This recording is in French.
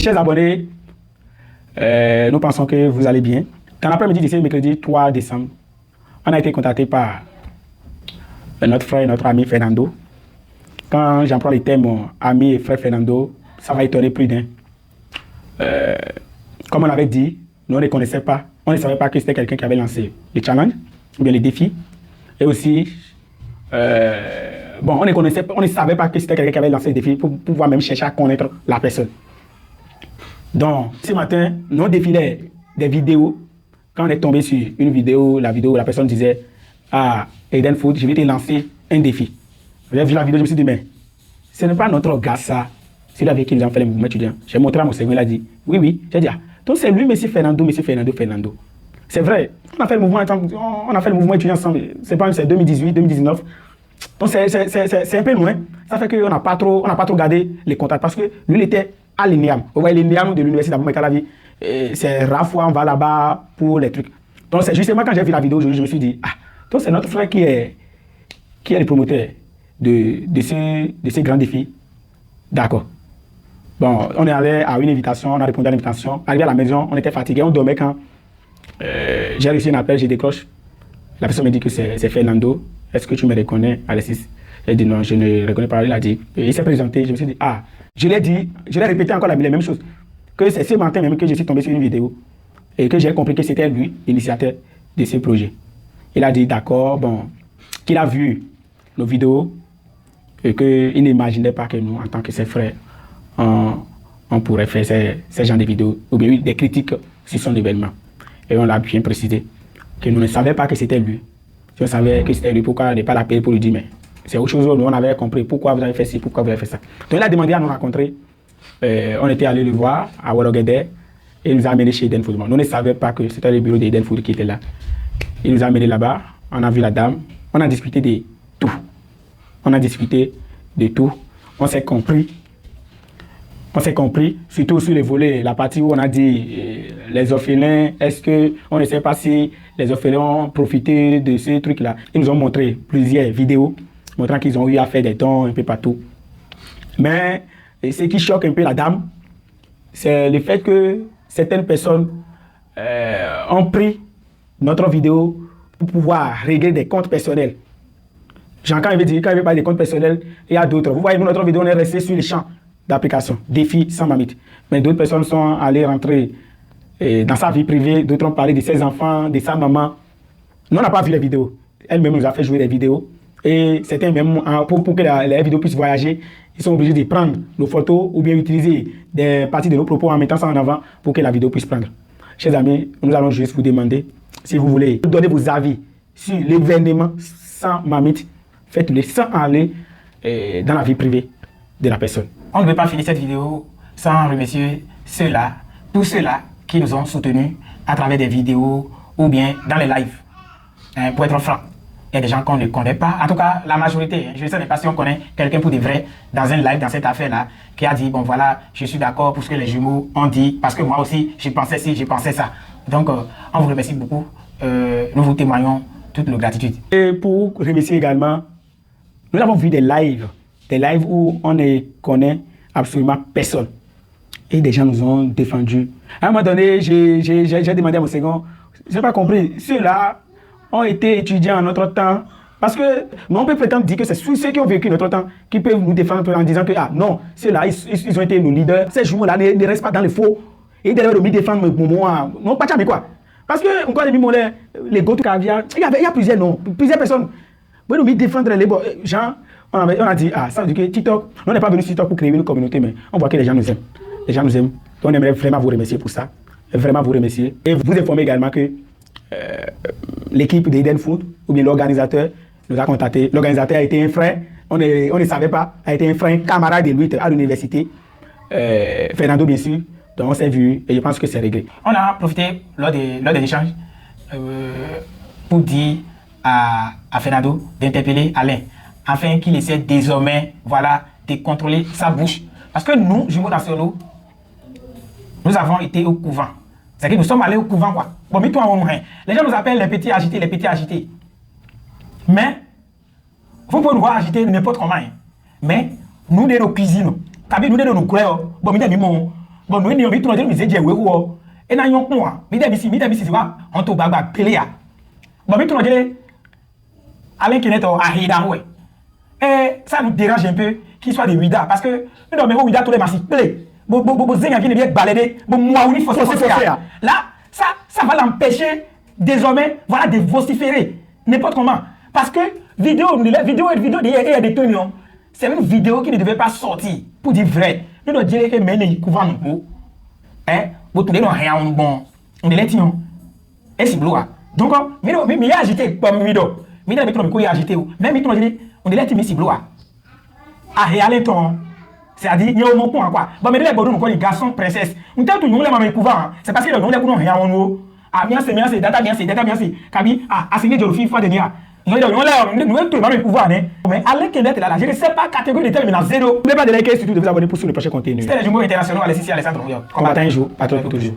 Chers abonnés, nous pensons que vous allez bien. Dans l'après-midi de ce mercredi 3 décembre, on a été contacté par notre frère et notre ami Fernando. Quand j'emploie les termes ami et frère Fernando, ça va étonner plus d'un. Comme on l'avait dit, nous on ne connaissait pas, on ne savait pas que c'était quelqu'un qui avait lancé les challenges, ou bien les défis. Et aussi, on ne savait pas que c'était quelqu'un qui avait lancé les défis pour pouvoir même chercher à connaître la personne. Donc, ce matin, nous défilait des vidéos. Quand on est tombé sur une vidéo, la personne disait à Eden Food, je vais te lancer un défi. J'ai vu la vidéo, je me suis dit, mais ce n'est pas notre gars, ça. C'est lui avec qui nous avons fait le mouvement étudiant. J'ai montré à mon second, il a dit, oui. J'ai dit, donc c'est lui, monsieur Fernando. C'est vrai, on a fait le mouvement étudiant ensemble. C'est 2018, 2019. Donc c'est un peu loin. Ça fait qu'on n'a pas trop gardé les contacts parce que lui, il était à l'INEAM. Vous voyez, l'INEAM de l'université d'Abou-Mekalavi, c'est rare fois on va là-bas pour les trucs. Donc c'est justement quand j'ai vu la vidéo aujourd'hui, je me suis dit, donc c'est notre frère qui est le promoteur de ces grands défis. D'accord. Bon, on est allé à une invitation, on a répondu à l'invitation. Arrivé à la maison, on était fatigué, on dormait quand j'ai reçu un appel, je décroche. La personne me dit que c'est Fernando. Est-ce que tu me reconnais, Alexis? J'ai dit non, je ne reconnais pas. Il a dit, il s'est présenté. Je me suis dit, je l'ai répété encore la même chose. Que c'est ce matin même que je suis tombé sur une vidéo et que j'ai compris que c'était lui, l'initiateur de ce projet. Il a dit d'accord, qu'il a vu nos vidéos et qu'il n'imaginait pas que nous, en tant que ses frères, on pourrait faire ces genres de vidéos ou bien des critiques sur son événement. Et on l'a bien précisé que nous ne savions pas que c'était lui. Si on savait que c'était lui, pourquoi ne pas l'appeler pour lui dire, mais c'est autre chose, nous on avait compris pourquoi vous avez fait ci, pourquoi vous avez fait ça. Donc il a demandé à nous rencontrer. On était allé le voir à Wologede et il nous a amené chez Eden Food. Nous ne savions pas que c'était le bureau d'Eden Food qui était là. Il nous a amené là-bas, on a vu la dame, on a discuté de tout. On s'est compris, surtout sur les volets, la partie où on a dit les orphelins, est-ce qu'on ne sait pas si les orphelins ont profité de ces trucs-là. Ils nous ont montré plusieurs vidéos montrant qu'ils ont eu à faire des dons un peu partout. Mais ce qui choque un peu la dame, c'est le fait que certaines personnes ont pris notre vidéo pour pouvoir régler des comptes personnels. Genre, quand il veut parler des comptes personnels, il y a d'autres. Vous voyez, nous, notre vidéo, on est resté sur les champs d'application, défi sans mamite. Mais d'autres personnes sont allées rentrer dans sa vie privée, d'autres ont parlé de ses enfants, de sa maman. Nous, on n'a pas vu les vidéos. Elle-même nous a fait jouer des vidéos. Et certains, même, pour que les vidéos puissent voyager, ils sont obligés de prendre nos photos ou bien utiliser des parties de nos propos en mettant ça en avant pour que la vidéo puisse prendre. Chers amis, nous allons juste vous demander, si vous voulez donner vos avis sur l'événement sans mamite, faites-le sans aller dans la vie privée de la personne. On ne peut pas finir cette vidéo sans remercier tous ceux-là qui nous ont soutenus à travers des vidéos ou bien dans les lives. Pour être franc, il y a des gens qu'on ne connaît pas. En tout cas, la majorité, je ne sais pas si on connaît quelqu'un pour de vrai dans un live, dans cette affaire-là, qui a dit, bon voilà, je suis d'accord pour ce que les jumeaux ont dit, parce que moi aussi, je pensais ci, je pensais ça. Donc, on vous remercie beaucoup. Nous vous témoignons toute nos gratitude. Et pour remercier également, nous avons vu des lives où on ne connaît absolument personne. Et des gens nous ont défendus. À un moment donné, j'ai demandé à mon second, je n'ai pas compris, ceux-là ont été étudiants en notre temps. Parce que nous, on peut prétendre dire que c'est ceux qui ont vécu notre temps qui peuvent nous défendre en disant que, non, ceux-là, ils ont été nos leaders. Ces jumeaux-là ne restent pas dans le faux. Et derrière, ils défendent moi. Non, pas mais quoi. Parce que, encore les go to caviar, il y a plusieurs noms, plusieurs personnes. Nous défendre les gens. On a dit, ça veut dire que TikTok, on n'est pas venu sur TikTok pour créer une communauté, mais on voit que les gens nous aiment. Les gens nous aiment. Donc on aimerait vraiment vous remercier pour ça. Vraiment vous remercier. Et vous informer également que l'équipe d'Eden Food, ou bien l'organisateur, nous a contacté. L'organisateur a été un frère, on ne savait pas, a été un frère, un camarade de lui à l'université. Fernando, bien sûr. Donc on s'est vu et je pense que c'est réglé. On a profité lors de l'échange pour dire à Fernando d'interpeller Alain, afin qu'il essaie désormais, de contrôler sa bouche. Parce que nous, jumeaux nationaux, nous avons été au couvent. C'est-à-dire que nous sommes allés au couvent, quoi. Bon, mais toi, les gens nous appellent les petits agités, Mais, vous pouvez nous voir agiter n'importe comment. Mais, nous, de nos cuisines, nous, de nos couleurs, bon, bon nous ni tout nous je we ko e na yon kun mi de bisi wa on to gbagba pele ya bon mi tout nous Alain Kenneth a hida ouais et ça nous dérange un peu qu'il soit des Ouida parce que nous dormons Ouida tous les massifs play bo zenga qui ne bien balader bo moi ou ni faut là ça va l'empêcher désormais voilà de vociférer n'importe comment parce que vidéo de des tenus c'est une vidéo qui ne devait pas sortir pour dire vrai nous doit dire que mais couvent nous hein vous tournez dans rien bon on est là et c'est bloqué donc mais agité comme vidéo mais là mettre me agité même mettre on est là c'est bloqué à réalité c'est-à-dire il y a un point quoi bon mais les bodou nous les garçons princesse on t'a tout nous les maman couvent c'est parce que nous les couvent rien on ah bien c'est data bien c'est kabi assigné de l'office fois dernière nous tout maman couvent mais Alain Kenneth là je ne sais pas catégorie déterminant zéro n'oubliez pas de liker surtout de vous abonner pour suivre le prochain contenu c'était les jumeaux internationaux allez ici à Alessandro combattant un jour patron pour toujours.